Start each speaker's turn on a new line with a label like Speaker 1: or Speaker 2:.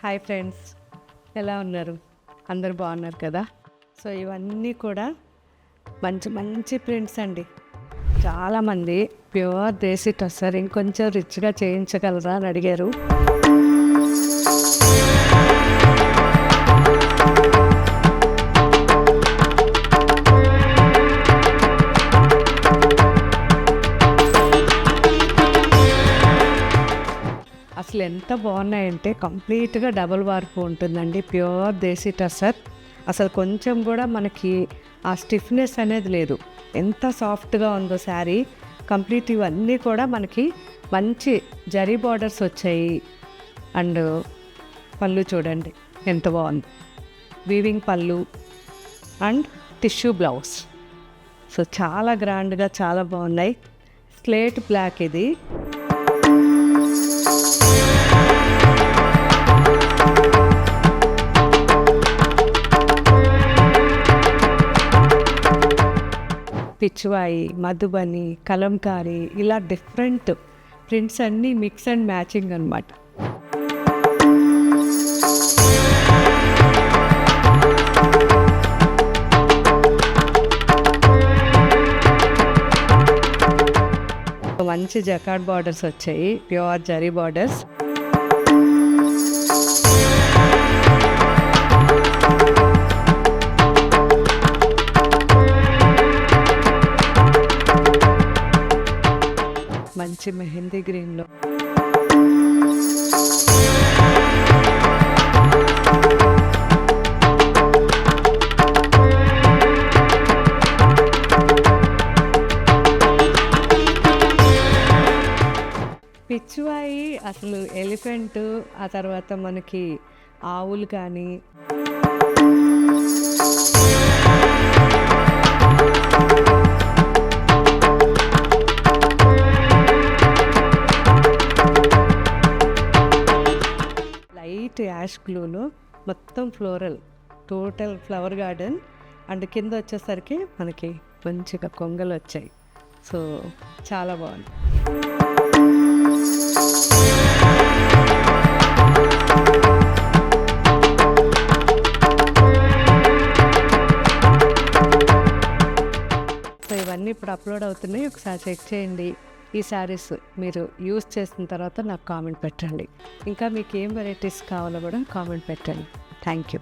Speaker 1: Hi friends, ఎలా ఉన్నారు? అందరూ బాగున్నారు కదా? సో ఇవన్నీ కూడా మంచి మంచి ప్రింట్స్ అండి. చాలామంది ప్యూర్ దేశీ టస్సర్ ఇంకొంచెం రిచ్గా చేయించగలరా అని అడిగారు. అసలు ఎంత బాగున్నాయంటే కంప్లీట్గా డబుల్ వార్పు ఉంటుందండి. ప్యూర్ దేశీ టస్సర్. అసలు కొంచెం కూడా మనకి ఆ స్టిఫ్నెస్ అనేది లేదు. ఎంత సాఫ్ట్గా ఉందో శారీ. కంప్లీట్ ఇవన్నీ కూడా మనకి మంచి జరీ బార్డర్స్ వచ్చాయి. అండ్ పళ్ళు చూడండి ఎంత బాగుంది. వీవింగ్ పళ్ళు అండ్ టిష్యూ బ్లౌజ్. సో చాలా గ్రాండ్గా చాలా బాగున్నాయి. స్లేట్ బ్లాక్ ఇది. పిచ్వాయి, మధుబని, కలంకారీ ఇలా డిఫరెంట్ ప్రింట్స్ అన్నీ మిక్స్ అండ్ మ్యాచింగ్ అనమాట. మంచి జకార్డ్ బార్డర్స్ వచ్చాయి, ప్యూర్ జరీ బార్డర్స్. మంచి మెహందీ గ్రీన్లో పిచ్చువాయి అసలు ఎలిఫెంట్, ఆ తర్వాత మనకి ఆవులు కానీ లైట్ యాష్ బ్లూలో మొత్తం floral, total flower garden. And కింద వచ్చేసరికి మనకి మంచిగా కొంగలు వచ్చాయి. సో చాలా బాగుంది. సో ఇవన్నీ ఇప్పుడు అప్లోడ్ అవుతున్నాయి, ఒకసారి చెక్ చేయండి. ఈ శారీస్ మీరు యూస్ చేసిన తర్వాత నాకు కామెంట్ పెట్టండి. ఇంకా మీకు ఏం వెరైటీస్ కావాలో కూడా కామెంట్ పెట్టండి. Thank you.